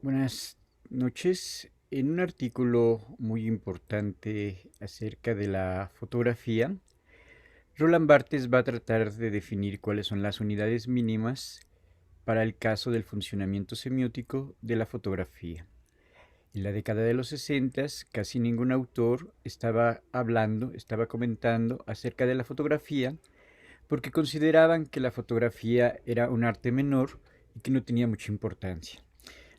Buenas noches. En un artículo muy importante acerca de la fotografía, Roland Barthes va a tratar de definir cuáles son las unidades mínimas para el caso del funcionamiento semiótico de la fotografía. En la década de los 60, casi ningún autor estaba comentando acerca de la fotografía porque consideraban que la fotografía era un arte menor y que no tenía mucha importancia.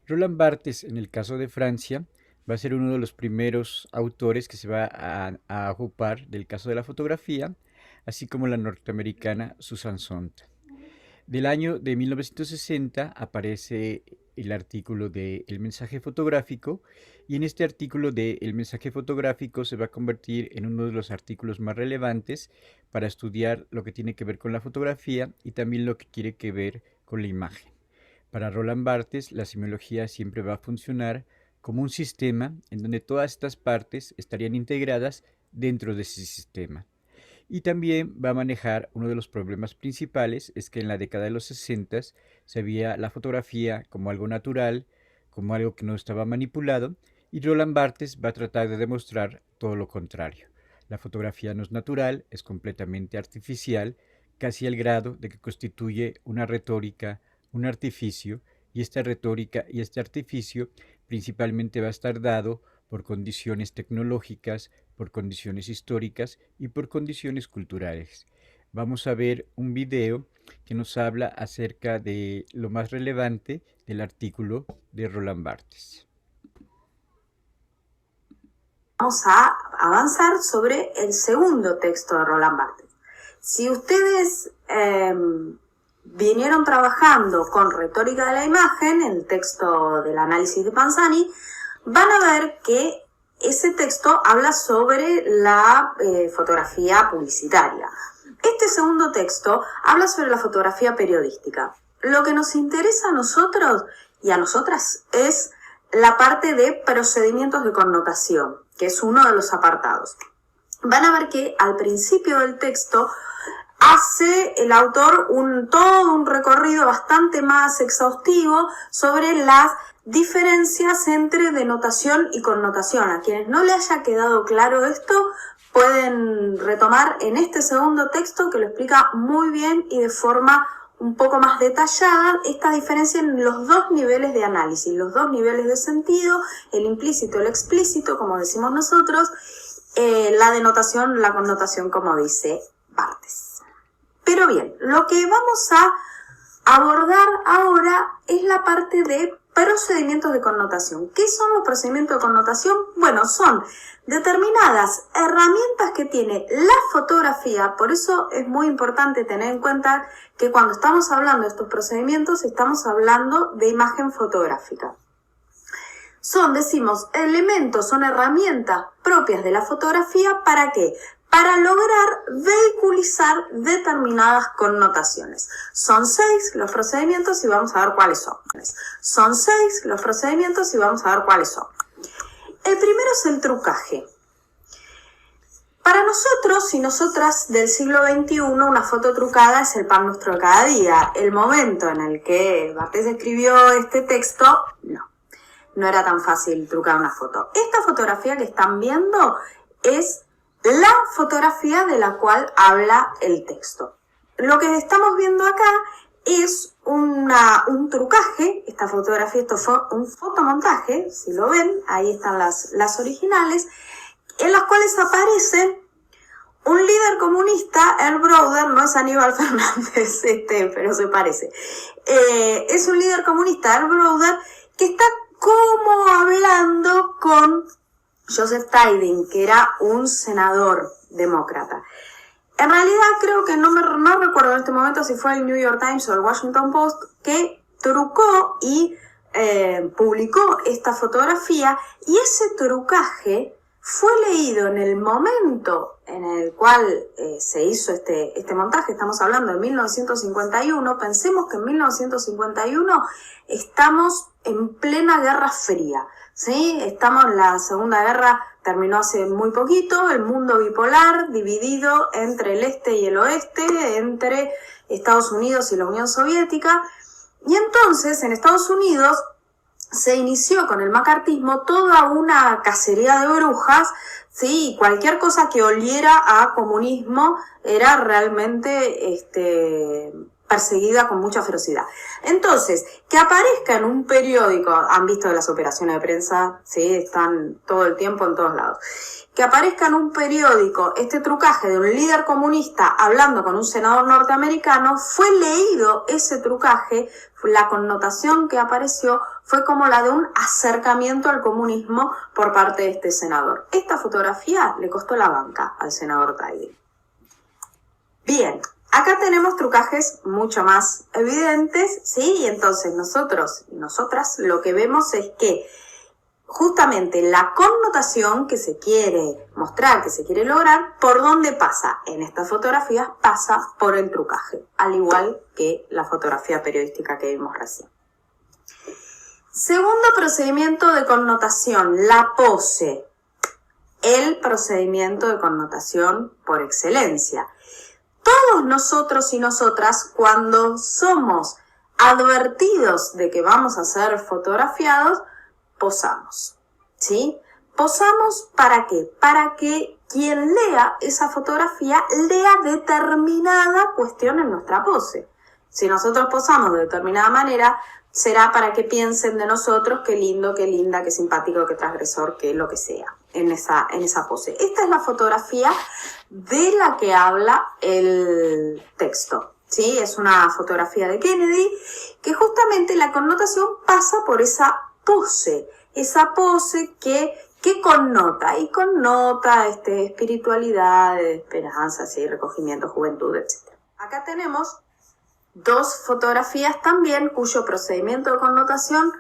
Roland Barthes, en el caso de Francia, va a ser uno de los primeros autores que se va a ocupar del caso de la fotografía, así como la norteamericana Susan Sontag. Del año de 1960 aparece el artículo de El mensaje fotográfico, y en este artículo de El mensaje fotográfico se va a convertir en uno de los artículos más relevantes para estudiar lo que tiene que ver con la fotografía y también lo que quiere que ver con la imagen. Para Roland Barthes, la semiología siempre va a funcionar como un sistema en donde todas estas partes estarían integradas dentro de ese sistema. Y también va a manejar uno de los problemas principales, es que en la década de los 60 se veía la fotografía como algo natural, como algo que no estaba manipulado, y Roland Barthes va a tratar de demostrar todo lo contrario. La fotografía no es natural, es completamente artificial, casi al grado de que constituye una retórica, un artificio, y esta retórica y este artificio principalmente va a estar dado por condiciones tecnológicas, por condiciones históricas y por condiciones culturales. Vamos a ver un video que nos habla acerca de lo más relevante del artículo de Roland Barthes. Vamos a avanzar sobre el segundo texto de Roland Barthes. Si ustedes vinieron trabajando con retórica de la imagen, el texto del análisis de Panzani, van a ver que ese texto habla sobre la fotografía publicitaria. Este segundo texto habla sobre la fotografía periodística. Lo que nos interesa a nosotros y a nosotras es la parte de procedimientos de connotación, que es uno de los apartados. Van a ver que al principio del texto hace el autor todo un recorrido bastante más exhaustivo sobre las diferencias entre denotación y connotación. A quienes no le haya quedado claro esto, pueden retomar en este segundo texto que lo explica muy bien y de forma un poco más detallada esta diferencia en los dos niveles de análisis, los dos niveles de sentido, el implícito, el explícito, como decimos nosotros, la denotación, la connotación, como dice Barthes. Pero bien, lo que vamos a abordar ahora es la parte de procedimientos de connotación. ¿Qué son los procedimientos de connotación? Bueno, son determinadas herramientas que tiene la fotografía, por eso es muy importante tener en cuenta que cuando estamos hablando de estos procedimientos estamos hablando de imagen fotográfica. Decimos, elementos, son herramientas propias de la fotografía, ¿para qué? Para lograr vehiculizar determinadas connotaciones. Son 6 los procedimientos y vamos a ver cuáles son. Son 6 los procedimientos y vamos a ver cuáles son. El primero es el trucaje. Para nosotros y nosotras del siglo XXI, una foto trucada es el pan nuestro de cada día. El momento en el que Barthes escribió este texto, no era tan fácil trucar una foto. Esta fotografía que están viendo es la fotografía de la cual habla el texto. Lo que estamos viendo acá es un trucaje. Esta fotografía, esto fue un fotomontaje, si lo ven, ahí están las originales, en las cuales aparece un líder comunista, el brother, no es Aníbal Fernández, pero se parece. Es un líder comunista, el brother, que está como hablando con Joseph Tiding, que era un senador demócrata. En realidad creo que no recuerdo en este momento si fue el New York Times o el Washington Post que trucó y publicó esta fotografía, y ese trucaje fue leído en el momento en el cual se hizo este montaje. Estamos hablando de 1951. Pensemos que en 1951 estamos en plena Guerra Fría, ¿sí? La Segunda Guerra terminó hace muy poquito, el mundo bipolar, dividido entre el este y el oeste, entre Estados Unidos y la Unión Soviética. Y entonces, en Estados Unidos, se inició con el macartismo toda una cacería de brujas, ¿sí? Cualquier cosa que oliera a comunismo era realmente perseguida con mucha ferocidad. Entonces, que aparezca en un periódico, han visto las operaciones de prensa, ¿sí? Están todo el tiempo en todos lados. Que aparezca en un periódico este trucaje de un líder comunista hablando con un senador norteamericano, fue leído ese trucaje, la connotación que apareció fue como la de un acercamiento al comunismo por parte de este senador. Esta fotografía le costó la banca al senador Taidí. Bien, acá tenemos trucajes mucho más evidentes, ¿sí? Y entonces nosotros y nosotras lo que vemos es que justamente la connotación que se quiere mostrar, que se quiere lograr, ¿por dónde pasa? En estas fotografías pasa por el trucaje, al igual que la fotografía periodística que vimos recién. Segundo procedimiento de connotación, la pose. El procedimiento de connotación por excelencia. Todos nosotros y nosotras, cuando somos advertidos de que vamos a ser fotografiados, posamos, ¿sí? ¿Posamos para qué? Para que quien lea esa fotografía lea determinada cuestión en nuestra pose. Si nosotros posamos de determinada manera, será para que piensen de nosotros qué lindo, qué linda, qué simpático, qué transgresor, qué lo que sea en esa pose. Esta es la fotografía de la que habla el texto, ¿sí? Es una fotografía de Kennedy que justamente la connotación pasa por esa pose que connota, y connota espiritualidad, esperanza, ¿sí? Recogimiento, juventud, etc. Acá tenemos dos fotografías también cuyo procedimiento de connotación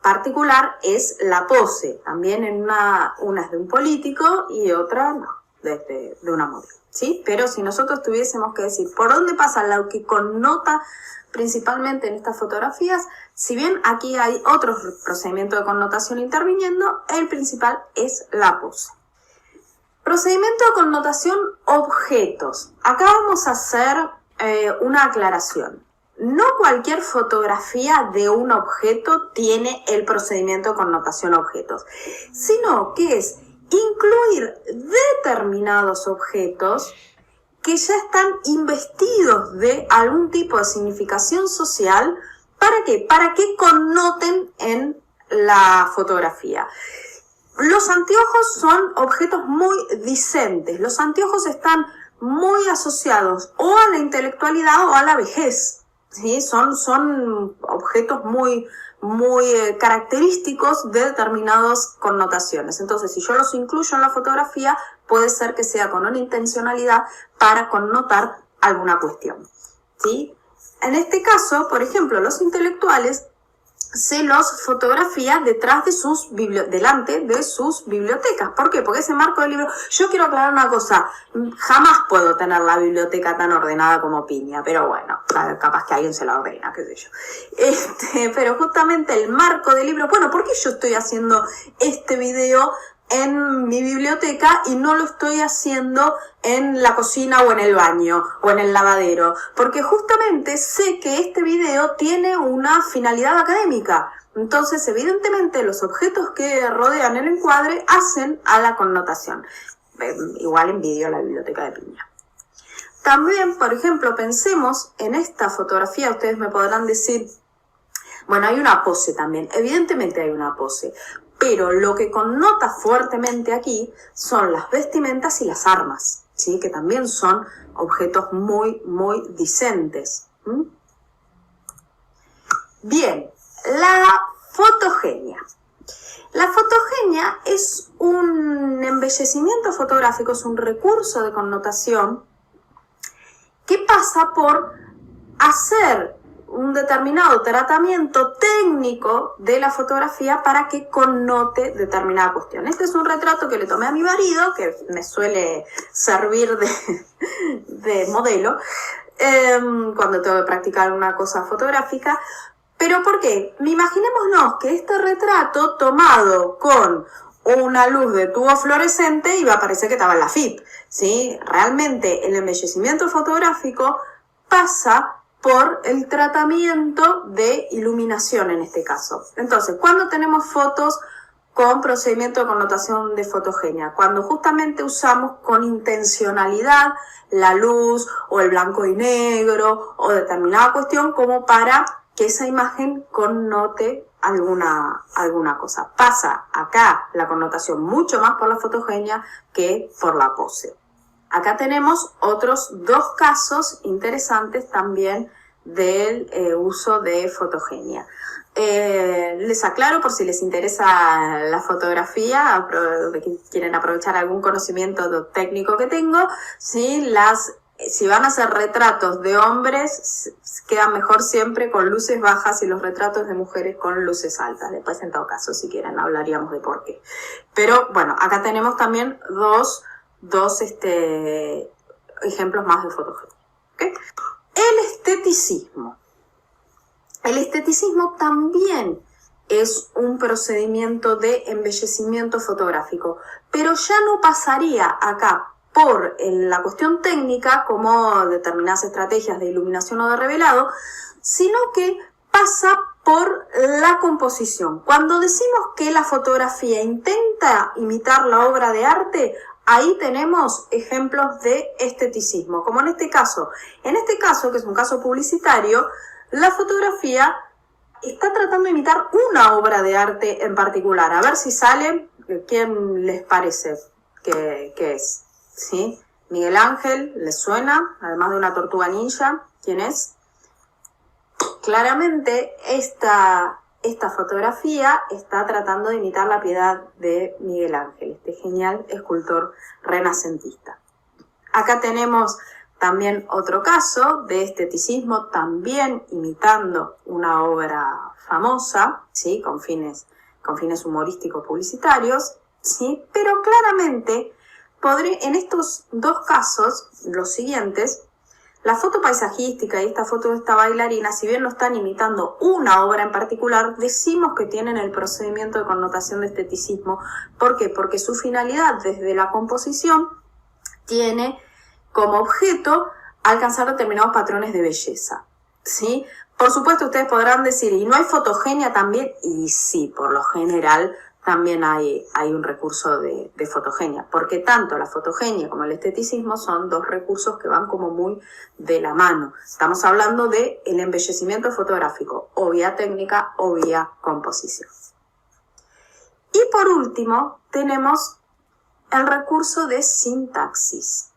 particular es la pose. También en una es de un político y otra no, de una modelo, ¿sí? Pero si nosotros tuviésemos que decir por dónde pasa lo que connota principalmente en estas fotografías, si bien aquí hay otros procedimientos de connotación interviniendo, el principal es la pose. Procedimiento de connotación objetos. Acá vamos a hacer una aclaración. No cualquier fotografía de un objeto tiene el procedimiento de connotación objetos, sino que es incluir determinados objetos que ya están investidos de algún tipo de significación social. ¿Para qué? Para que connoten en la fotografía. Los anteojos son objetos muy discentes. Los anteojos están muy asociados o a la intelectualidad o a la vejez, ¿sí? Son objetos muy característicos de determinadas connotaciones. Entonces, si yo los incluyo en la fotografía, puede ser que sea con una intencionalidad para connotar alguna cuestión, ¿sí? En este caso, por ejemplo, los intelectuales se los fotografía delante de sus bibliotecas. ¿Por qué? Porque ese marco del libro... Yo quiero aclarar una cosa. Jamás puedo tener la biblioteca tan ordenada como Piña, pero bueno, capaz que alguien se la ordena, qué sé yo. Pero justamente el marco del libro... Bueno, ¿por qué yo estoy haciendo este video en mi biblioteca y no lo estoy haciendo en la cocina o en el baño o en el lavadero? Porque justamente sé que este video tiene una finalidad académica. Entonces, evidentemente, los objetos que rodean el encuadre hacen a la connotación. Igual envidio la biblioteca de Piña. También, por ejemplo, pensemos en esta fotografía. Ustedes me podrán decir, bueno, hay una pose también. Evidentemente hay una pose. Pero lo que connota fuertemente aquí son las vestimentas y las armas, ¿sí? Que también son objetos muy discentes. Bien, la fotogenia. La fotogenia es un embellecimiento fotográfico, es un recurso de connotación que pasa por hacer un determinado tratamiento técnico de la fotografía para que connote determinada cuestión. Este es un retrato que le tomé a mi marido, que me suele servir de modelo cuando tengo que practicar una cosa fotográfica. ¿Pero por qué? Imaginémonos que este retrato tomado con una luz de tubo fluorescente iba a parecer que estaba en la FIP, ¿sí? Realmente el embellecimiento fotográfico pasa por el tratamiento de iluminación en este caso. Entonces, cuando tenemos fotos con procedimiento de connotación de fotogenia, cuando justamente usamos con intencionalidad la luz o el blanco y negro o determinada cuestión como para que esa imagen connote alguna cosa. Pasa acá la connotación mucho más por la fotogenia que por la pose. Acá tenemos otros dos casos interesantes también del uso de fotogenia. Les aclaro por si les interesa la fotografía, que quieren aprovechar algún conocimiento técnico que tengo, ¿sí? Si van a hacer retratos de hombres, quedan mejor siempre con luces bajas y los retratos de mujeres con luces altas. Después, en todo caso, si quieren, hablaríamos de por qué. Pero bueno, acá tenemos también dos ejemplos más de fotogenia. ¿Okay? El esteticismo. El esteticismo también es un procedimiento de embellecimiento fotográfico, pero ya no pasaría acá por la cuestión técnica, como determinadas estrategias de iluminación o de revelado, sino que pasa por la composición. Cuando decimos que la fotografía intenta imitar la obra de arte, ahí tenemos ejemplos de esteticismo, como en este caso. En este caso, que es un caso publicitario, la fotografía está tratando de imitar una obra de arte en particular. A ver si sale, ¿quién les parece que es? ¿Sí? Miguel Ángel, ¿les suena? Además de una tortuga ninja, ¿quién es? Claramente esta fotografía está tratando de imitar la Piedad de Miguel Ángel, este genial escultor renacentista. Acá tenemos también otro caso de esteticismo, también imitando una obra famosa, ¿sí? con fines humorísticos publicitarios, ¿sí? Pero claramente en estos dos casos, los siguientes, la foto paisajística y esta foto de esta bailarina, si bien no están imitando una obra en particular, decimos que tienen el procedimiento de connotación de esteticismo. ¿Por qué? Porque su finalidad desde la composición tiene como objeto alcanzar determinados patrones de belleza, ¿sí? Por supuesto, ustedes podrán decir, ¿y no hay fotogenia también? Y sí, por lo general también hay un recurso de fotogenia, porque tanto la fotogenia como el esteticismo son dos recursos que van como muy de la mano. Estamos hablando del embellecimiento fotográfico, o vía técnica o vía composición. Y por último, tenemos el recurso de sintaxis.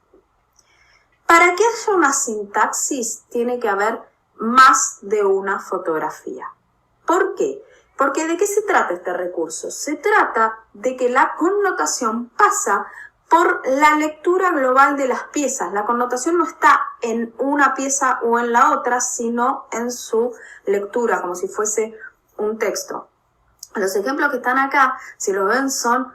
Para que haya una sintaxis, tiene que haber más de una fotografía. ¿Por qué? Porque ¿de qué se trata este recurso? Se trata de que la connotación pasa por la lectura global de las piezas. La connotación no está en una pieza o en la otra, sino en su lectura, como si fuese un texto. Los ejemplos que están acá, si los ven, son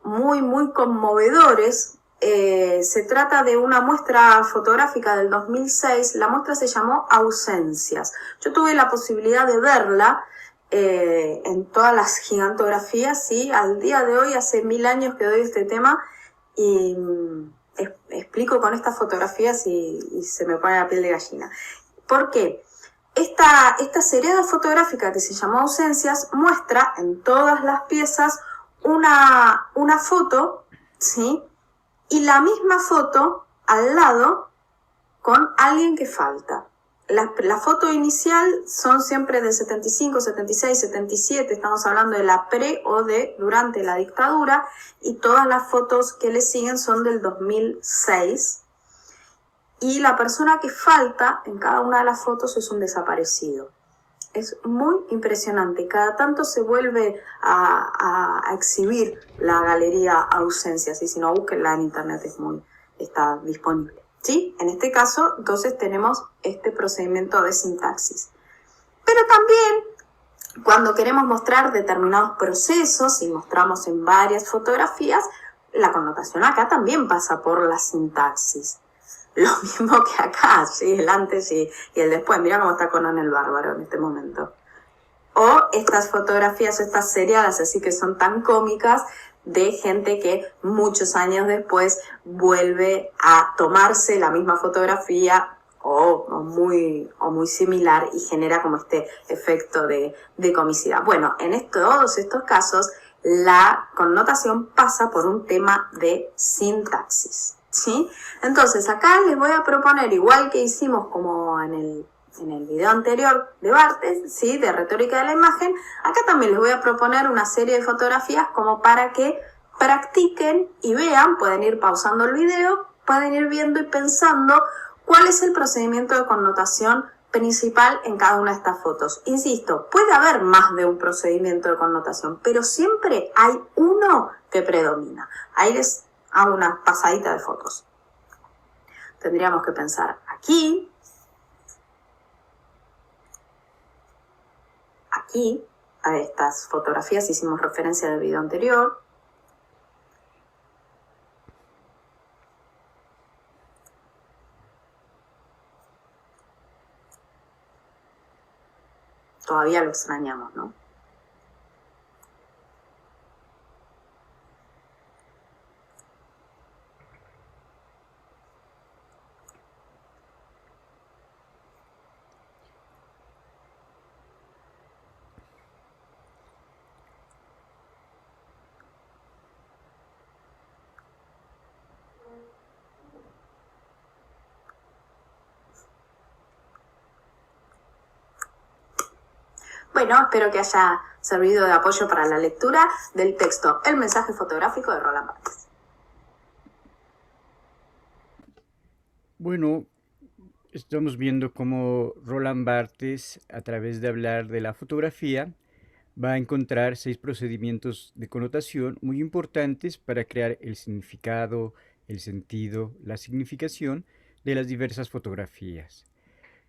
muy, muy conmovedores. Se trata de una muestra fotográfica del 2006. La muestra se llamó Ausencias. Yo tuve la posibilidad de verla en todas las gigantografías, ¿sí? Al día de hoy, hace 1000 años que doy este tema y explico con estas fotografías y se me pone la piel de gallina. ¿Por qué? Esta seriada fotográfica que se llamó Ausencias muestra en todas las piezas una foto, ¿sí? Y la misma foto al lado con alguien que falta. La foto inicial son siempre del 75, 76, 77, estamos hablando de la pre o de durante la dictadura, y todas las fotos que le siguen son del 2006. Y la persona que falta en cada una de las fotos es un desaparecido. Es muy impresionante. Cada tanto se vuelve a exhibir la galería Ausencias, y si no, búsquenla en internet, está disponible. ¿Sí? En este caso, entonces tenemos este procedimiento de sintaxis. Pero también, cuando queremos mostrar determinados procesos, y mostramos en varias fotografías, la connotación acá también pasa por la sintaxis. Lo mismo que acá, ¿sí? El antes y el después. Mira cómo está Conan el Bárbaro en este momento. O estas fotografías o estas seriadas, así que son tan cómicas, de gente que muchos años después vuelve a tomarse la misma fotografía o muy similar y genera como este efecto de comicidad. Bueno, en todos estos casos la connotación pasa por un tema de sintaxis, ¿sí? Entonces acá les voy a proponer, igual que hicimos como en el video anterior de Barthes, ¿sí? De retórica de la imagen, acá también les voy a proponer una serie de fotografías como para que practiquen y vean, pueden ir pausando el video, pueden ir viendo y pensando cuál es el procedimiento de connotación principal en cada una de estas fotos. Insisto, puede haber más de un procedimiento de connotación, pero siempre hay uno que predomina. Ahí les hago una pasadita de fotos. Tendríamos que pensar aquí, a estas fotografías hicimos referencia del video anterior. Todavía lo extrañamos, ¿no? Bueno, espero que haya servido de apoyo para la lectura del texto El mensaje fotográfico de Roland Barthes. Bueno, estamos viendo cómo Roland Barthes, a través de hablar de la fotografía, va a encontrar 6 procedimientos de connotación muy importantes para crear el significado, el sentido, la significación de las diversas fotografías.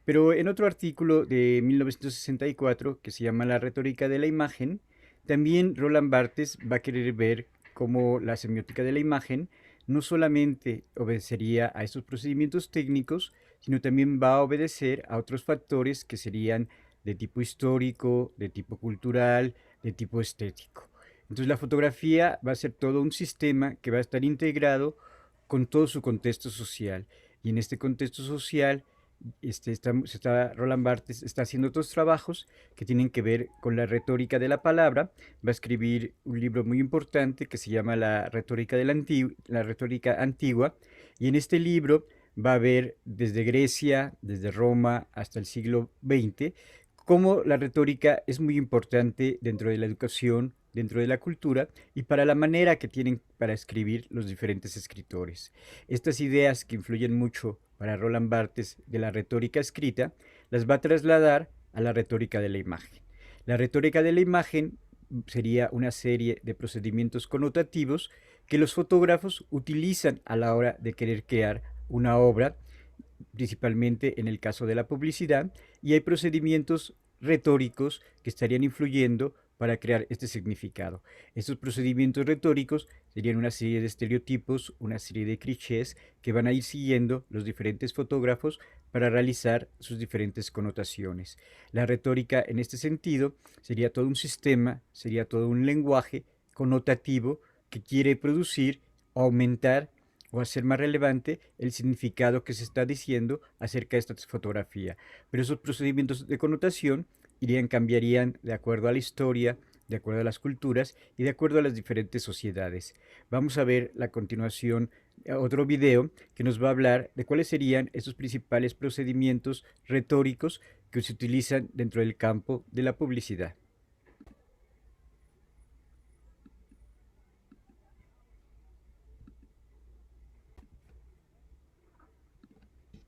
Pero en otro artículo de 1964, que se llama La retórica de la imagen, también Roland Barthes va a querer ver cómo la semiótica de la imagen no solamente obedecería a estos procedimientos técnicos, sino también va a obedecer a otros factores que serían de tipo histórico, de tipo cultural, de tipo estético. Entonces la fotografía va a ser todo un sistema que va a estar integrado con todo su contexto social. Y en este contexto social, Roland Barthes está haciendo otros trabajos que tienen que ver con la retórica de la palabra. Va a escribir un libro muy importante que se llama La retórica la retórica antigua. Y en este libro va a ver desde Grecia, desde Roma hasta el siglo XX, cómo la retórica es muy importante dentro de la educación, dentro de la cultura y para la manera que tienen para escribir los diferentes escritores. Estas ideas que influyen mucho para Roland Barthes de la retórica escrita, las va a trasladar a la retórica de la imagen. La retórica de la imagen sería una serie de procedimientos connotativos que los fotógrafos utilizan a la hora de querer crear una obra, principalmente en el caso de la publicidad, y hay procedimientos retóricos que estarían influyendo para crear este significado. Estos procedimientos retóricos serían una serie de estereotipos, una serie de clichés que van a ir siguiendo los diferentes fotógrafos para realizar sus diferentes connotaciones. La retórica en este sentido sería todo un sistema, sería todo un lenguaje connotativo que quiere producir o aumentar o hacer más relevante el significado que se está diciendo acerca de esta fotografía. Pero esos procedimientos de connotación cambiarían de acuerdo a la historia, de acuerdo a las culturas y de acuerdo a las diferentes sociedades. Vamos a ver a continuación otro video que nos va a hablar de cuáles serían esos principales procedimientos retóricos que se utilizan dentro del campo de la publicidad.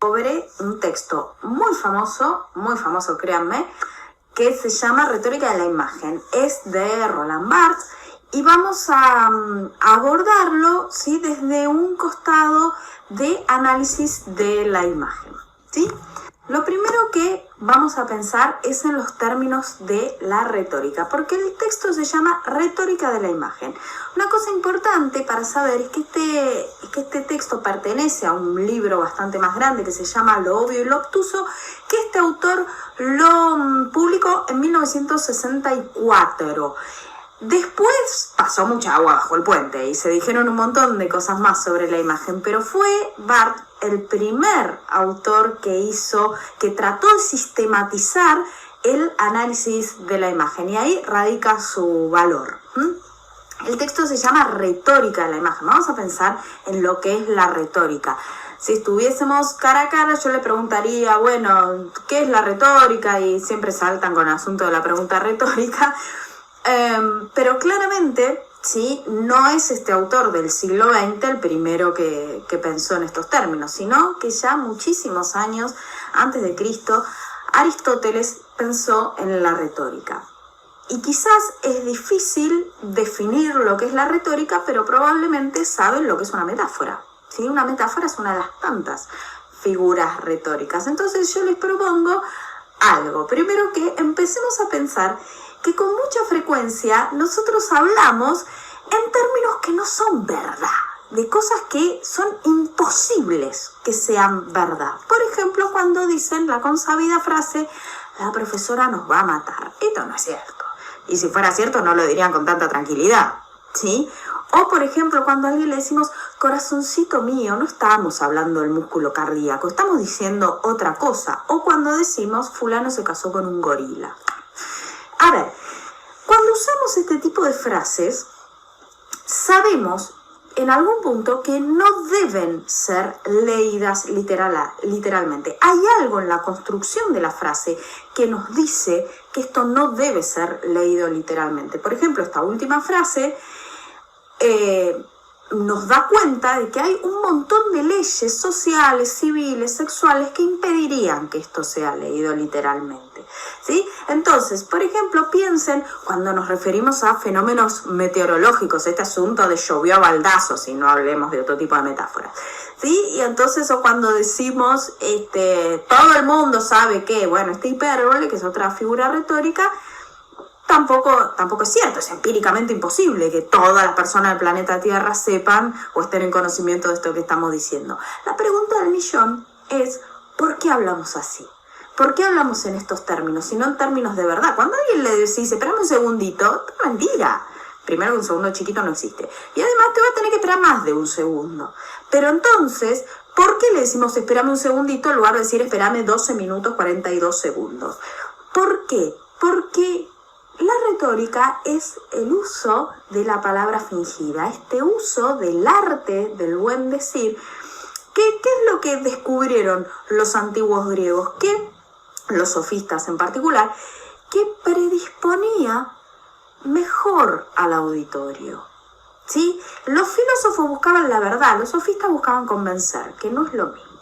Sobre un texto muy famoso, créanme, que se llama Retórica de la imagen. Es de Roland Barthes y vamos a abordarlo, ¿sí?, desde un costado de análisis de la imagen, ¿sí? Lo primero que vamos a pensar es en los términos de la retórica, porque el texto se llama Retórica de la imagen. Una cosa importante para saber es que este texto pertenece a un libro bastante más grande que se llama Lo obvio y lo obtuso, que este autor lo publicó en 1964. Después pasó mucha agua bajo el puente y se dijeron un montón de cosas más sobre la imagen, pero fue Barthes el primer autor que trató de sistematizar el análisis de la imagen, y ahí radica su valor. El texto se llama Retórica de la imagen. Vamos a pensar en lo que es la retórica. Si estuviésemos cara a cara, yo le preguntaría, bueno, ¿qué es la retórica? Y siempre saltan con el asunto de la pregunta retórica. Pero claramente, ¿sí?, no es este autor del siglo XX el primero que pensó en estos términos, sino que ya muchísimos años antes de Cristo, Aristóteles pensó en la retórica. Y quizás es difícil definir lo que es la retórica, pero probablemente saben lo que es una metáfora. ¿Sí? Una metáfora es una de las tantas figuras retóricas. Entonces yo les propongo algo. Primero, que empecemos a pensar que con mucha frecuencia nosotros hablamos en términos que no son verdad, de cosas que son imposibles que sean verdad. Por ejemplo, cuando dicen la consabida frase, la profesora nos va a matar. Esto no es cierto. Y si fuera cierto, no lo dirían con tanta tranquilidad, ¿sí? O, por ejemplo, cuando a alguien le decimos, corazoncito mío, no estamos hablando del músculo cardíaco, estamos diciendo otra cosa. O cuando decimos, fulano se casó con un gorila. A ver, cuando usamos este tipo de frases, sabemos en algún punto que no deben ser leídas literalmente. Hay algo en la construcción de la frase que nos dice que esto no debe ser leído literalmente. Por ejemplo, esta última frase nos da cuenta de que hay un montón de leyes sociales, civiles, sexuales que impedirían que esto sea leído literalmente, ¿sí? Entonces, por ejemplo, piensen cuando nos referimos a fenómenos meteorológicos, este asunto de llovió a baldazos, y no hablemos de otro tipo de metáforas, ¿sí? Y entonces, o cuando decimos, todo el mundo sabe que, bueno, este hipérbole, que es otra figura retórica, tampoco es cierto, es empíricamente imposible que todas las personas del planeta Tierra sepan o estén en conocimiento de esto que estamos diciendo. La pregunta del millón es, ¿por qué hablamos así? ¿Por qué hablamos en estos términos, y no en términos de verdad? Cuando alguien le dice, espérame un segundito, es mentira. Primero, un segundo chiquito no existe. Y además te va a tener que esperar más de un segundo. Pero entonces, ¿por qué le decimos espérame un segundito en lugar de decir espérame 12 minutos 42 segundos? ¿Por qué? Porque la retórica es el uso de la palabra fingida, este uso del arte, del buen decir. ¿Qué es lo que descubrieron los antiguos griegos? Que los sofistas en particular, que predisponía mejor al auditorio, ¿sí? Los filósofos buscaban la verdad, los sofistas buscaban convencer, que no es lo mismo.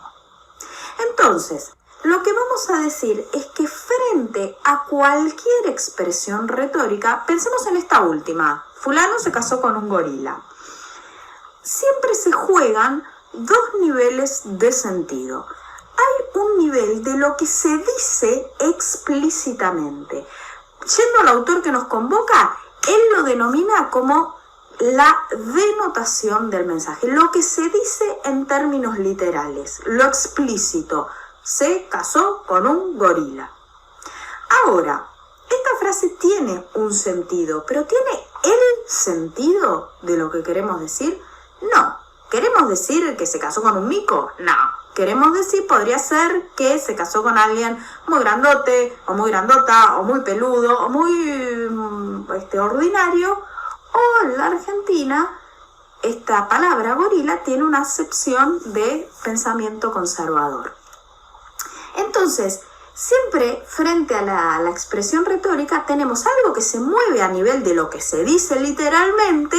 Entonces, lo que vamos a decir es que frente a cualquier expresión retórica, pensemos en esta última, fulano se casó con un gorila. Siempre se juegan dos niveles de sentido. Hay un nivel de lo que se dice explícitamente. Yendo al autor que nos convoca, él lo denomina como la denotación del mensaje, lo que se dice en términos literales, lo explícito. Se casó con un gorila. Ahora, esta frase tiene un sentido, pero ¿tiene el sentido de lo que queremos decir? No. ¿Queremos decir que se casó con un mico? No. Queremos decir, podría ser que se casó con alguien muy grandote, o muy grandota, o muy peludo, o muy ordinario. O en la Argentina, esta palabra gorila tiene una acepción de pensamiento conservador. Entonces, siempre frente a la expresión retórica tenemos algo que se mueve a nivel de lo que se dice literalmente,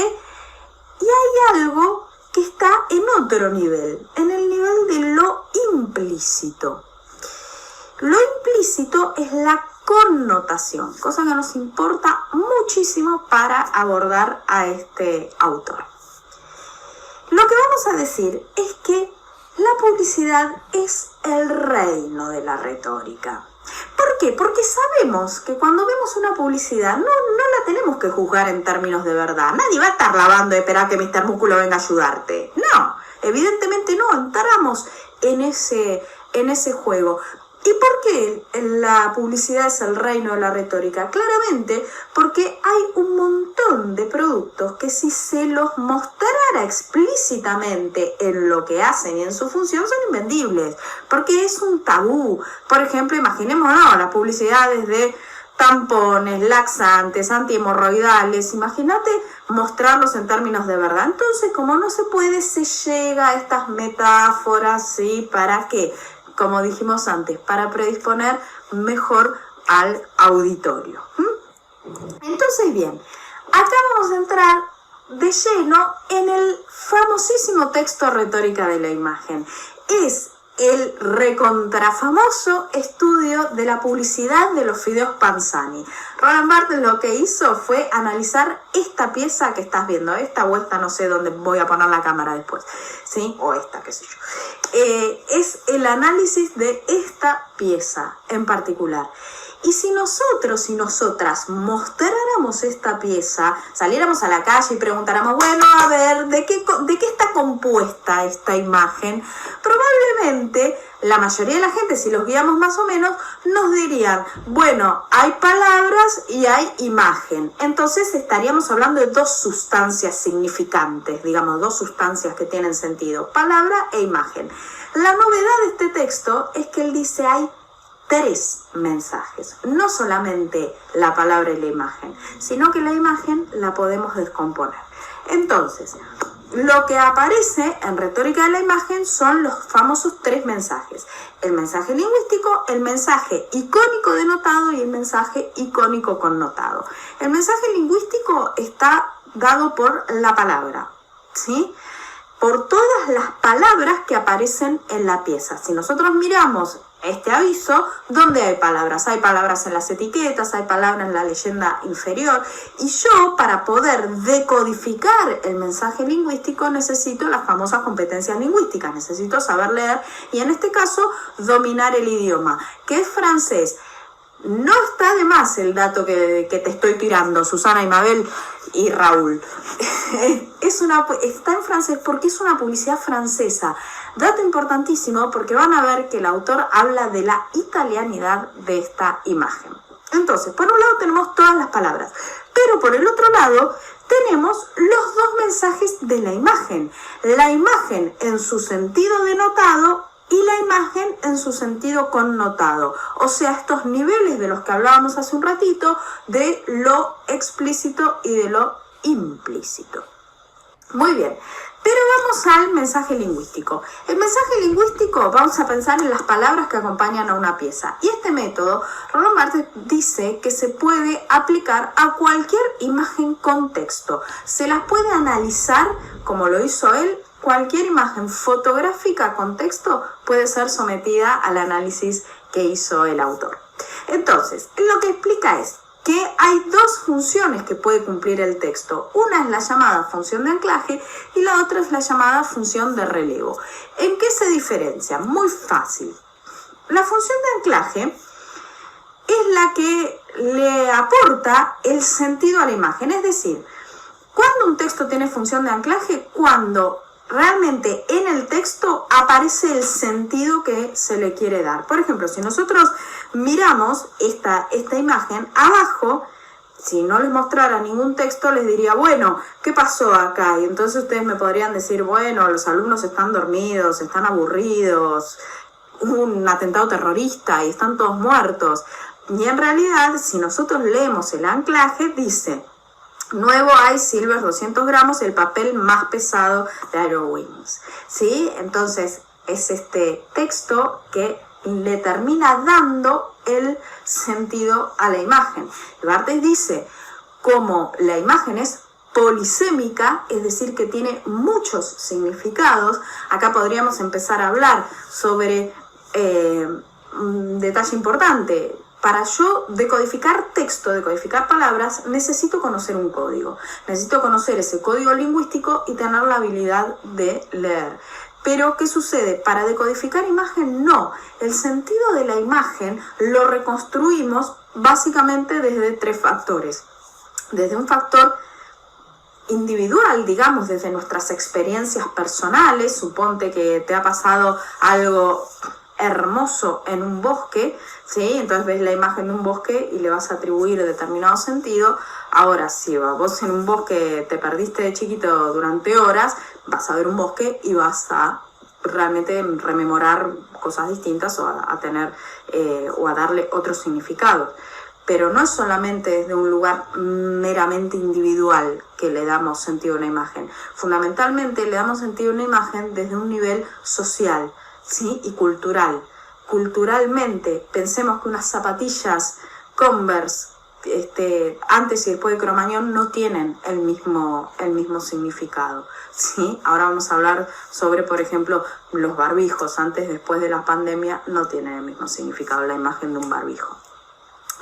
y hay algo que está en otro nivel, en el nivel de lo implícito. Lo implícito es la connotación, cosa que nos importa muchísimo para abordar a este autor. Lo que vamos a decir es que la publicidad es el reino de la retórica. ¿Por qué? Porque sabemos que cuando vemos una publicidad no la tenemos que juzgar en términos de verdad. Nadie va a estar lavando y esperar que Mr. Músculo venga a ayudarte. No, evidentemente no, entramos en ese juego. ¿Y por qué la publicidad es el reino de la retórica? Claramente porque hay un montón de productos que si se los mostrara explícitamente en lo que hacen y en su función son invendibles, porque es un tabú. Por ejemplo, imaginémonos las publicidades de tampones, laxantes, antihemorroidales, imagínate mostrarlos en términos de verdad. Entonces, como no se puede, se llega a estas metáforas, ¿sí? ¿Para qué? Como dijimos antes, para predisponer mejor al auditorio. Entonces, bien, acá vamos a entrar de lleno en el famosísimo texto Retórica de la Imagen. Es el recontrafamoso estudio de la publicidad de los fideos Panzani. Roland Barthes lo que hizo fue analizar esta pieza que estás viendo, esta o esta, no sé dónde voy a poner la cámara después, ¿sí? O esta, qué sé yo. Es el análisis de esta pieza en particular. Y si nosotros y nosotras mostráramos esta pieza, saliéramos a la calle y preguntáramos, bueno, a ver, ¿de qué está compuesta esta imagen? Probablemente la mayoría de la gente, si los guiamos más o menos, nos dirían, bueno, hay palabras y hay imagen. Entonces estaríamos hablando de dos sustancias significantes, digamos, dos sustancias que tienen sentido, palabra e imagen. La novedad de este texto es que él dice hay tres mensajes, no solamente la palabra y la imagen, sino que la imagen la podemos descomponer. Entonces, lo que aparece en Retórica de la Imagen son los famosos tres mensajes: el mensaje lingüístico, el mensaje icónico denotado y el mensaje icónico connotado. El mensaje lingüístico está dado por la palabra, ¿sí? Por todas las palabras que aparecen en la pieza. Si nosotros miramos este aviso, ¿dónde hay palabras? Hay palabras en las etiquetas, hay palabras en la leyenda inferior. Y yo, para poder decodificar el mensaje lingüístico, necesito las famosas competencias lingüísticas. Necesito saber leer y, en este caso, dominar el idioma, que es francés. No está de más el dato que te estoy tirando, Susana y Mabel y Raúl. Está en francés porque es una publicidad francesa. Dato importantísimo porque van a ver que el autor habla de la italianidad de esta imagen. Entonces, por un lado tenemos todas las palabras, pero por el otro lado tenemos los dos mensajes de la imagen. La imagen en su sentido denotado y la imagen en su sentido connotado. O sea, estos niveles de los que hablábamos hace un ratito, de lo explícito y de lo implícito. Muy bien, pero vamos al mensaje lingüístico. El mensaje lingüístico, vamos a pensar en las palabras que acompañan a una pieza. Y este método, Roland Barthes dice que se puede aplicar a cualquier imagen con texto. Se las puede analizar, como lo hizo él. Cualquier imagen fotográfica con texto puede ser sometida al análisis que hizo el autor. Entonces, lo que explica es que hay dos funciones que puede cumplir el texto. Una es la llamada función de anclaje y la otra es la llamada función de relevo. ¿En qué se diferencia? Muy fácil. La función de anclaje es la que le aporta el sentido a la imagen. Es decir, ¿cuándo un texto tiene función de anclaje? Cuando realmente en el texto aparece el sentido que se le quiere dar. Por ejemplo, si nosotros miramos esta imagen, abajo, si no les mostrara ningún texto, les diría, bueno, ¿qué pasó acá? Y entonces ustedes me podrían decir, bueno, los alumnos están dormidos, están aburridos, hubo un atentado terrorista y están todos muertos. Y en realidad, si nosotros leemos el anclaje, dice: nuevo Ice Silver 200 gramos, el papel más pesado de Aerowings. ¿Sí? Entonces, es este texto que le termina dando el sentido a la imagen. Barthes dice, como la imagen es polisémica, es decir, que tiene muchos significados, acá podríamos empezar a hablar sobre un detalle importante. Para yo decodificar texto, decodificar palabras, necesito conocer un código. Necesito conocer ese código lingüístico y tener la habilidad de leer. Pero, ¿qué sucede? Para decodificar imagen, no. El sentido de la imagen lo reconstruimos básicamente desde tres factores. Desde un factor individual, digamos, desde nuestras experiencias personales. Suponte que te ha pasado algo hermoso en un bosque, ¿sí? Entonces ves la imagen de un bosque y le vas a atribuir determinado sentido. Ahora, si vos en un bosque te perdiste de chiquito durante horas, vas a ver un bosque y vas a realmente rememorar cosas distintas o a tener o a darle otro significado. Pero no es solamente desde un lugar meramente individual que le damos sentido a una imagen. Fundamentalmente le damos sentido a una imagen desde un nivel social, ¿sí? Y cultural. Culturalmente, pensemos que unas zapatillas Converse antes y después de Cromañón no tienen el mismo significado, ¿sí? Ahora vamos a hablar sobre, por ejemplo, los barbijos. Antes y después de la pandemia no tienen el mismo significado la imagen de un barbijo.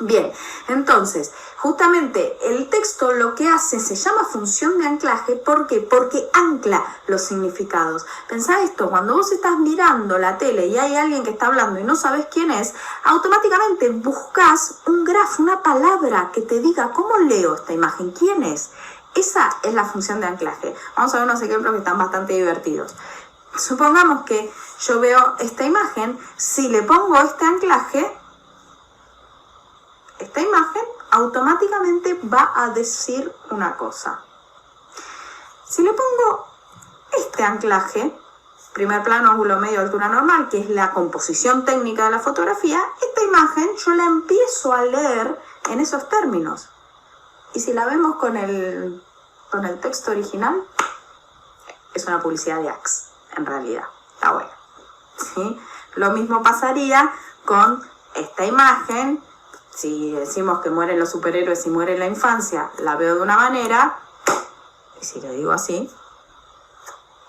Bien, entonces, justamente el texto lo que hace se llama función de anclaje. ¿Por qué? Porque ancla los significados. Pensá esto, cuando vos estás mirando la tele y hay alguien que está hablando y no sabes quién es, automáticamente buscas un grafo, una palabra que te diga cómo leo esta imagen, quién es. Esa es la función de anclaje. Vamos a ver unos ejemplos que están bastante divertidos. Supongamos que yo veo esta imagen, si le pongo este anclaje, esta imagen automáticamente va a decir una cosa. Si le pongo este anclaje, primer plano, ángulo medio, altura normal, que es la composición técnica de la fotografía, esta imagen yo la empiezo a leer en esos términos. Y si la vemos con el texto original, es una publicidad de Axe, en realidad. Está bueno, ¿sí? Lo mismo pasaría con esta imagen. Si decimos que mueren los superhéroes y muere la infancia, la veo de una manera, y si lo digo así,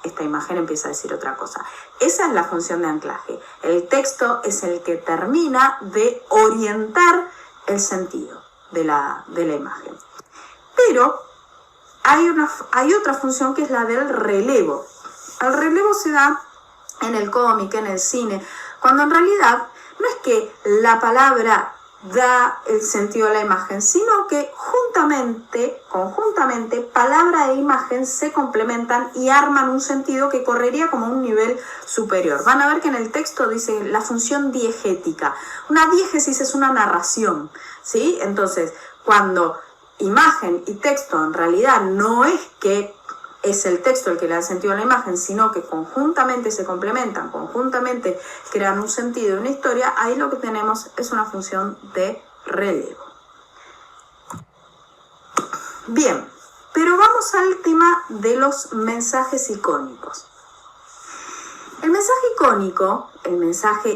esta imagen empieza a decir otra cosa. Esa es la función de anclaje. El texto es el que termina de orientar el sentido de la imagen. Pero hay otra función que es la del relevo. El relevo se da en el cómic, en el cine, cuando en realidad no es que la palabra da el sentido a la imagen, sino que conjuntamente, palabra e imagen se complementan y arman un sentido que correría como un nivel superior. Van a ver que en el texto dice la función diegética. Una diégesis es una narración, ¿sí? Entonces, cuando imagen y texto en realidad no es que es el texto el que le da sentido a la imagen, sino que conjuntamente se complementan, conjuntamente crean un sentido, una historia, ahí lo que tenemos es una función de relevo. Bien, pero vamos al tema de los mensajes icónicos. El mensaje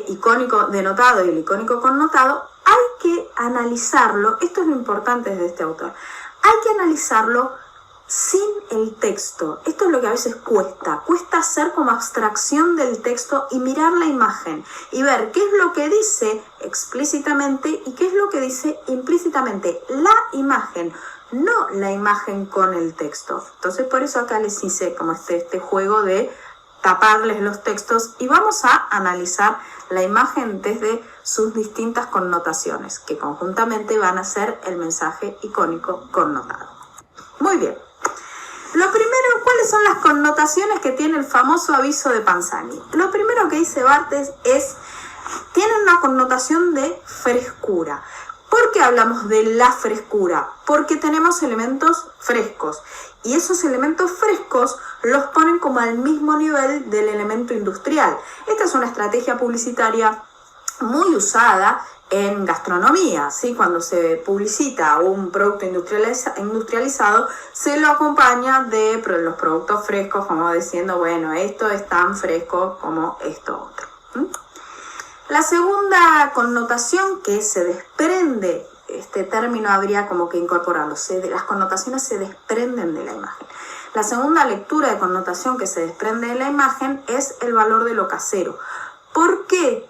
icónico denotado y el icónico connotado, hay que analizarlo, esto es lo importante de este autor, hay que analizarlo sin el texto. Esto es lo que a veces cuesta hacer como abstracción del texto y mirar la imagen y ver qué es lo que dice explícitamente y qué es lo que dice implícitamente la imagen, no la imagen con el texto. Entonces por eso acá les hice como este juego de taparles los textos y vamos a analizar la imagen desde sus distintas connotaciones, que conjuntamente van a ser el mensaje icónico connotado. Muy bien. Lo primero, ¿cuáles son las connotaciones que tiene el famoso aviso de Panzani? Lo primero que dice Barthes tiene una connotación de frescura. ¿Por qué hablamos de la frescura? Porque tenemos elementos frescos y esos elementos frescos los ponen como al mismo nivel del elemento industrial. Esta es una estrategia publicitaria muy usada en gastronomía, ¿sí? Cuando se publicita un producto industrializado, se lo acompaña de los productos frescos, como diciendo, bueno, esto es tan fresco como esto otro. La segunda connotación que se desprende, este término habría como que incorporarlo, las connotaciones se desprenden de la imagen. La segunda lectura de connotación que se desprende de la imagen es el valor de lo casero. ¿Por qué?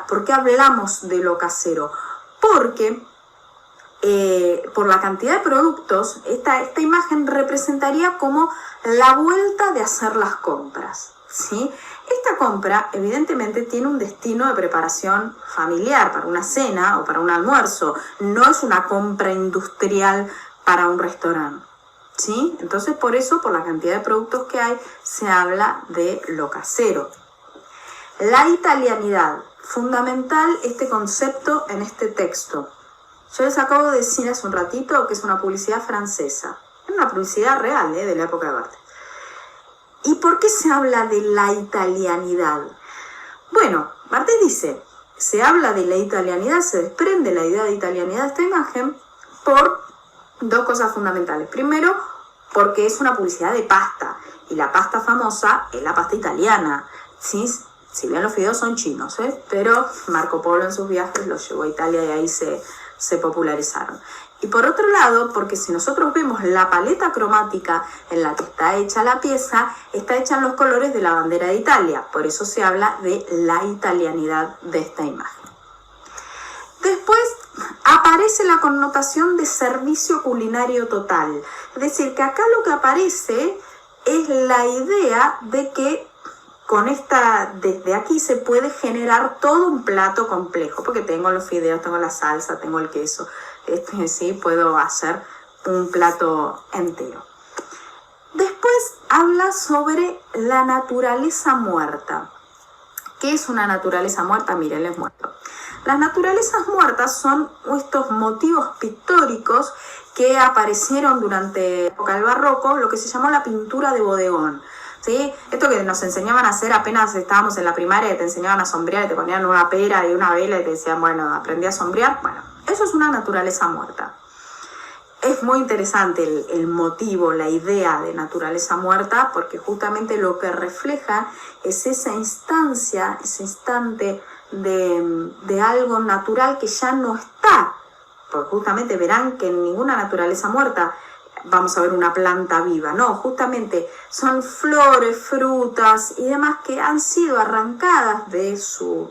¿Por qué hablamos de lo casero? Porque por la cantidad de productos, esta imagen representaría como la vuelta de hacer las compras, ¿sí? Esta compra evidentemente tiene un destino de preparación familiar, para una cena o para un almuerzo, no es una compra industrial para un restaurante, ¿sí? Entonces por eso, por la cantidad de productos que hay, se habla de lo casero. La italianidad, fundamental este concepto en este texto. Yo les acabo de decir hace un ratito que es una publicidad francesa. Es una publicidad real, de la época de Barthes. ¿Y por qué se habla de la italianidad? Bueno, Barthes dice, se habla de la italianidad, se desprende la idea de italianidad de esta imagen por dos cosas fundamentales. Primero, porque es una publicidad de pasta, y la pasta famosa es la pasta italiana, ¿sí? Si bien los fideos son chinos, pero Marco Polo en sus viajes los llevó a Italia y ahí se popularizaron. Y por otro lado, porque si nosotros vemos la paleta cromática en la que está hecha la pieza, está hecha en los colores de la bandera de Italia. Por eso se habla de la italianidad de esta imagen. Después aparece la connotación de servicio culinario total. Es decir, que acá lo que aparece es la idea de que desde aquí se puede generar todo un plato complejo, porque tengo los fideos, tengo la salsa, tengo el queso, sí, puedo hacer un plato entero. Después habla sobre la naturaleza muerta. ¿Qué es una naturaleza muerta? Miren, les muestro. Las naturalezas muertas son estos motivos pictóricos que aparecieron durante la época del barroco, lo que se llamó la pintura de bodegón. ¿Sí? Esto que nos enseñaban a hacer apenas estábamos en la primaria, te enseñaban a sombrear y te ponían una pera y una vela y te decían, bueno, aprendí a sombrear. Bueno, eso es una naturaleza muerta. Es muy interesante el motivo, la idea de naturaleza muerta, porque justamente lo que refleja es esa instancia, ese instante de algo natural que ya no está. Porque justamente verán que en ninguna naturaleza muerta vamos a ver una planta viva, no, justamente son flores, frutas y demás que han sido arrancadas de su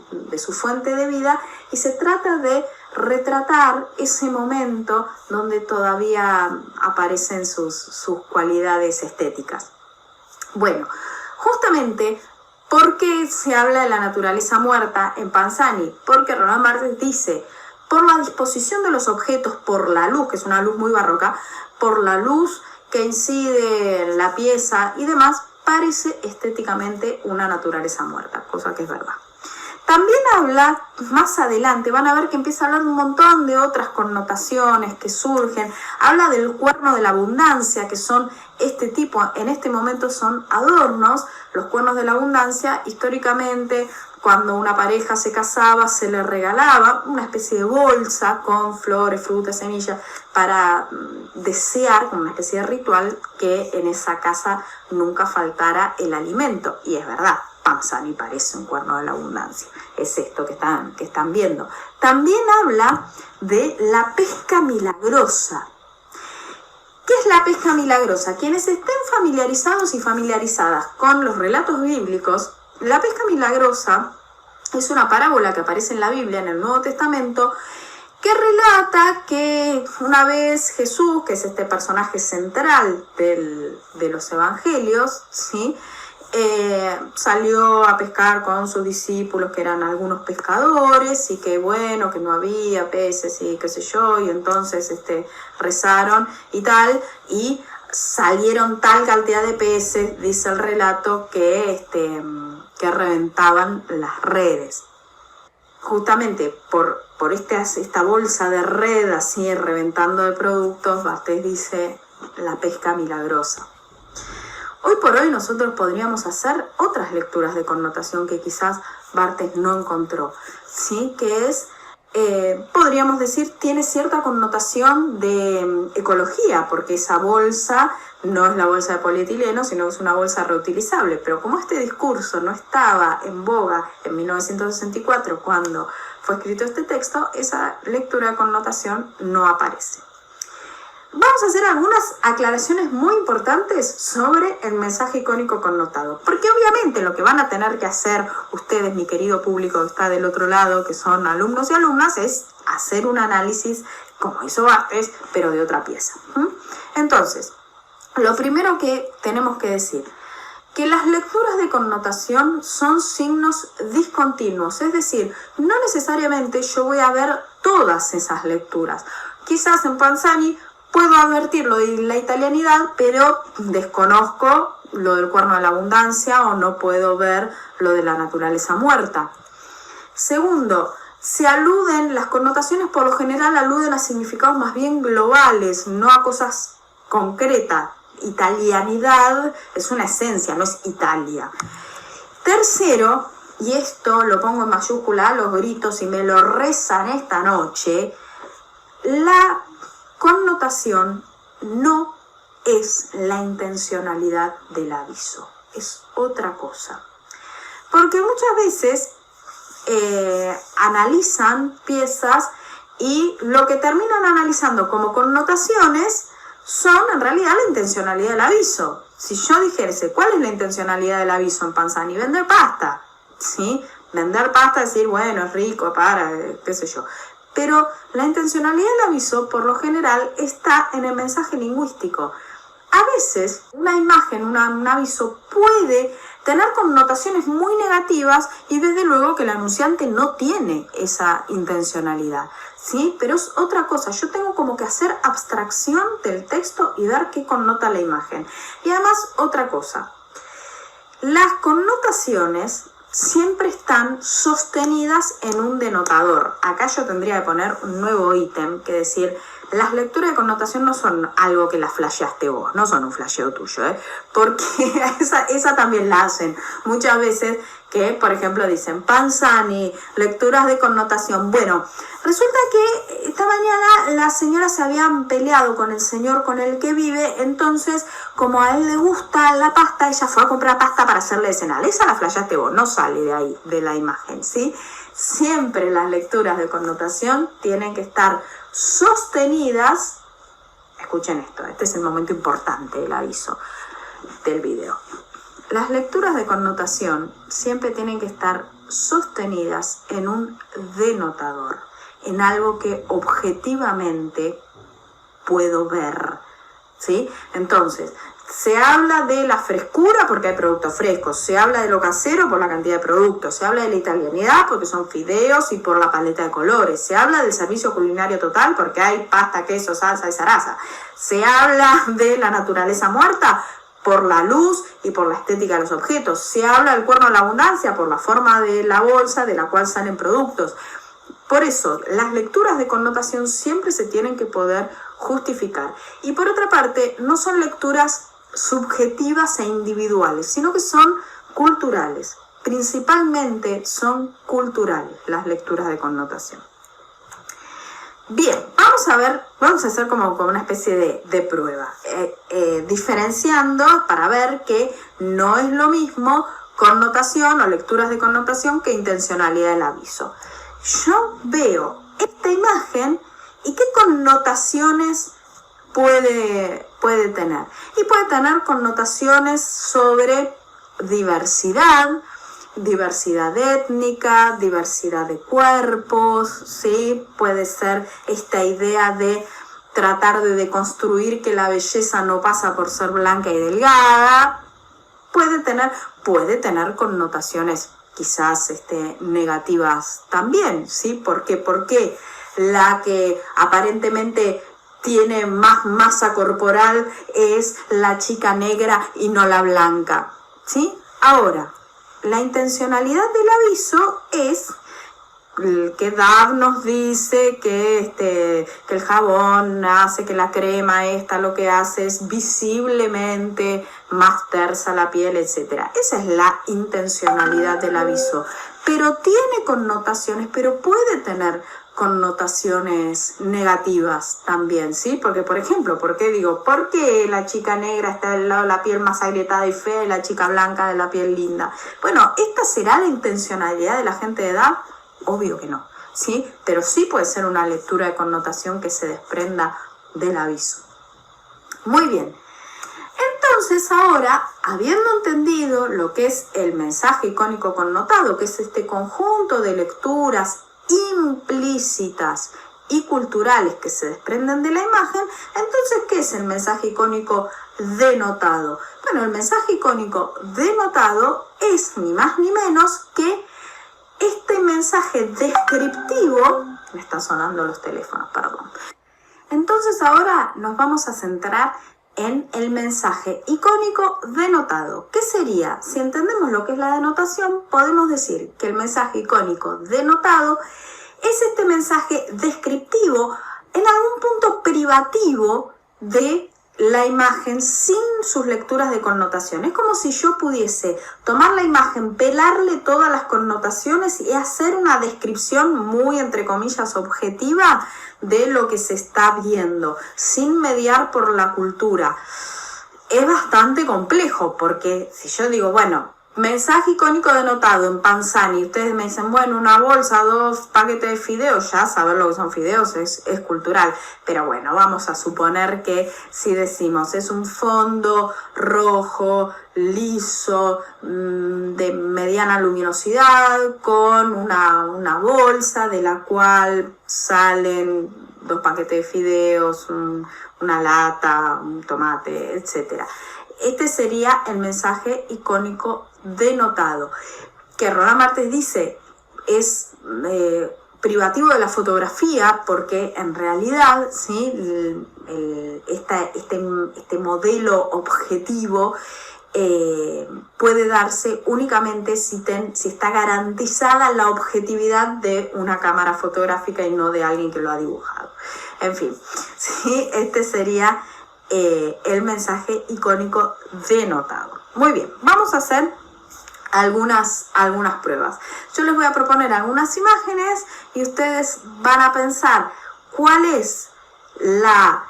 fuente de vida y se trata de retratar ese momento donde todavía aparecen sus cualidades estéticas. Bueno, justamente, ¿por qué se habla de la naturaleza muerta en Panzani? Porque Roland Barthes dice, por la disposición de los objetos, por la luz, que es una luz muy barroca, por la luz que incide en la pieza y demás, parece estéticamente una naturaleza muerta, cosa que es verdad. También habla, más adelante, van a ver que empieza a hablar un montón de otras connotaciones que surgen. Habla del cuerno de la abundancia, que son este tipo, en este momento son adornos. Los cuernos de la abundancia, históricamente, cuando una pareja se casaba, se le regalaba una especie de bolsa con flores, frutas, semillas, para desear, como una especie de ritual, que en esa casa nunca faltara el alimento. Y es verdad, Panzani parece un cuerno de la abundancia. Es esto que están viendo. También habla de la pesca milagrosa. ¿Qué es la pesca milagrosa? Quienes estén familiarizados y familiarizadas con los relatos bíblicos, la pesca milagrosa es una parábola que aparece en la Biblia, en el Nuevo Testamento, que relata que una vez Jesús, que es este personaje central de los evangelios, ¿sí? Salió a pescar con sus discípulos, que eran algunos pescadores, y que bueno, que no había peces y qué sé yo, y entonces rezaron y tal, y salieron tal cantidad de peces, dice el relato, que reventaban las redes. Justamente por esta bolsa de red así reventando de productos, Barthes dice la pesca milagrosa. Hoy por hoy nosotros podríamos hacer otras lecturas de connotación que quizás Barthes no encontró, ¿sí? Que es, podríamos decir, tiene cierta connotación de ecología, porque esa bolsa no es la bolsa de polietileno, sino que es una bolsa reutilizable. Pero como este discurso no estaba en boga en 1964, cuando fue escrito este texto, esa lectura de connotación no aparece. Vamos a hacer algunas aclaraciones muy importantes sobre el mensaje icónico connotado, porque obviamente lo que van a tener que hacer ustedes, mi querido público que está del otro lado, que son alumnos y alumnas, es hacer un análisis como hizo Barthes, pero de otra pieza. Entonces, lo primero que tenemos que decir, que las lecturas de connotación son signos discontinuos, es decir, no necesariamente yo voy a ver todas esas lecturas. Quizás en Panzani puedo advertir lo de la italianidad, pero desconozco lo del cuerno de la abundancia o no puedo ver lo de la naturaleza muerta. Segundo, las connotaciones por lo general aluden a significados más bien globales, no a cosas concretas. Italianidad es una esencia, no es Italia. Tercero, y esto lo pongo en mayúscula a los gritos y me lo rezan esta noche, la connotación no es la intencionalidad del aviso, es otra cosa. Porque muchas veces analizan piezas y lo que terminan analizando como connotaciones son en realidad la intencionalidad del aviso. Si yo dijese, ¿cuál es la intencionalidad del aviso en Panzani? Vender pasta, ¿sí? Vender pasta, decir, bueno, es rico, qué sé yo. Pero la intencionalidad del aviso, por lo general, está en el mensaje lingüístico. A veces, una imagen, un aviso puede tener connotaciones muy negativas y desde luego que el anunciante no tiene esa intencionalidad, ¿sí? Pero es otra cosa, yo tengo como que hacer abstracción del texto y ver qué connota la imagen. Y además, otra cosa, las connotaciones siempre están sostenidas en un denotador. Acá yo tendría que poner un nuevo ítem, que decir, las lecturas de connotación no son algo que las flasheaste vos, no son un flasheo tuyo, porque esa también la hacen muchas veces, que por ejemplo dicen Panzani, lecturas de connotación. Bueno, resulta que esta mañana las señoras se habían peleado con el señor con el que vive, entonces como a él le gusta la pasta, ella fue a comprar pasta para hacerle de cenar. Esa la flasheaste vos, no sale de ahí, de la imagen, ¿sí? Siempre las lecturas de connotación tienen que estar sostenidas. Escuchen esto, este es el momento importante del aviso del video. Las lecturas de connotación siempre tienen que estar sostenidas en un denotador, en algo que objetivamente puedo ver, ¿sí? Entonces, se habla de la frescura porque hay productos frescos, se habla de lo casero por la cantidad de productos, se habla de la italianidad porque son fideos y por la paleta de colores, se habla del servicio culinario total porque hay pasta, queso, salsa y zaraza, se habla de la naturaleza muerta por la luz y por la estética de los objetos, se habla del cuerno de la abundancia por la forma de la bolsa de la cual salen productos. Por eso, las lecturas de connotación siempre se tienen que poder justificar. Y por otra parte, no son lecturas subjetivas e individuales, sino que son culturales. Principalmente son culturales las lecturas de connotación. Bien, vamos a hacer como una especie de prueba, diferenciando para ver que no es lo mismo connotación o lecturas de connotación que intencionalidad del aviso. Yo veo esta imagen y qué connotaciones puede tener. Y puede tener connotaciones sobre diversidad étnica, diversidad de cuerpos, ¿sí? Puede ser esta idea de tratar de deconstruir que la belleza no pasa por ser blanca y delgada. Puede tener connotaciones quizás negativas también, ¿sí? ¿Por qué? Porque la que aparentemente tiene más masa corporal es la chica negra y no la blanca, ¿sí? Ahora, la intencionalidad del aviso es que DAV nos dice que el jabón hace que la crema lo que hace es visiblemente más tersa la piel, etc. Esa es la intencionalidad del aviso. Pero tiene connotaciones, pero puede tener connotaciones negativas también, ¿sí? Porque, por ejemplo, ¿por qué la chica negra está del lado de la piel más agrietada y fea y la chica blanca de la piel linda? Bueno, ¿esta será la intencionalidad de la gente de edad? Obvio que no, ¿sí? Pero sí puede ser una lectura de connotación que se desprenda del aviso. Muy bien. Entonces ahora, habiendo entendido lo que es el mensaje icónico connotado, que es este conjunto de lecturas implícitas y culturales que se desprenden de la imagen, entonces, ¿qué es el mensaje icónico denotado? Bueno, el mensaje icónico denotado es ni más ni menos que este mensaje descriptivo. Me están sonando los teléfonos, perdón. Entonces ahora nos vamos a centrar en el mensaje icónico denotado. ¿Qué sería? Si entendemos lo que es la denotación, podemos decir que el mensaje icónico denotado es este mensaje descriptivo, en algún punto privativo de la imagen sin sus lecturas de connotación. Es como si yo pudiese tomar la imagen, pelarle todas las connotaciones y hacer una descripción muy, entre comillas, objetiva de lo que se está viendo, sin mediar por la cultura. Es bastante complejo porque si yo digo, bueno, mensaje icónico denotado en Panzani, y ustedes me dicen, bueno, una bolsa, 2 paquetes de fideos, ya saber lo que son fideos es cultural. Pero bueno, vamos a suponer que si decimos es un fondo rojo, liso, de mediana luminosidad, con una bolsa de la cual salen 2 paquetes de fideos, una lata, un tomate, etc. Este sería el mensaje icónico denotado, que Roland Barthes dice es privativo de la fotografía porque en realidad, ¿sí? Este modelo objetivo puede darse únicamente si está garantizada la objetividad de una cámara fotográfica y no de alguien que lo ha dibujado. En fin, ¿sí? Este sería el mensaje icónico denotado. Muy bien, vamos a hacer algunas pruebas. Yo les voy a proponer algunas imágenes y ustedes van a pensar cuál es la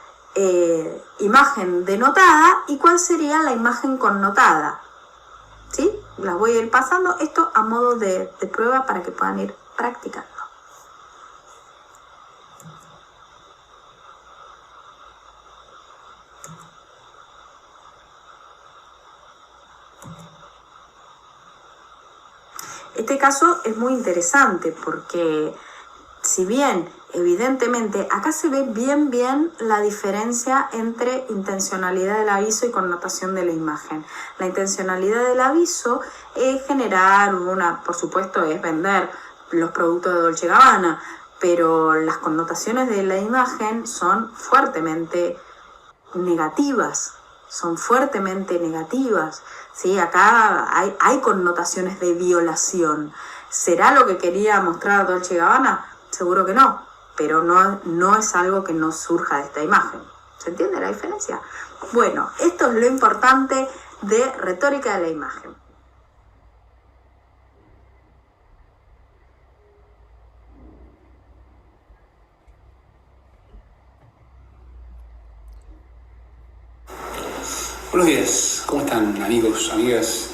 imagen denotada y cuál sería la imagen connotada. ¿Sí? Las voy a ir pasando esto a modo de prueba para que puedan ir practicando. Este caso es muy interesante porque si bien evidentemente acá se ve bien la diferencia entre intencionalidad del aviso y connotación de la imagen. La intencionalidad del aviso es generar por supuesto es vender los productos de Dolce & Gabbana, pero las connotaciones de la imagen son fuertemente negativas. ¿Sí? Acá hay connotaciones de violación. ¿Será lo que quería mostrar Dolce & Gabbana? Seguro que no, pero no es algo que no surja de esta imagen. ¿Se entiende la diferencia? Bueno, esto es lo importante de retórica de la imagen. Buenos días, ¿cómo están amigos, amigas?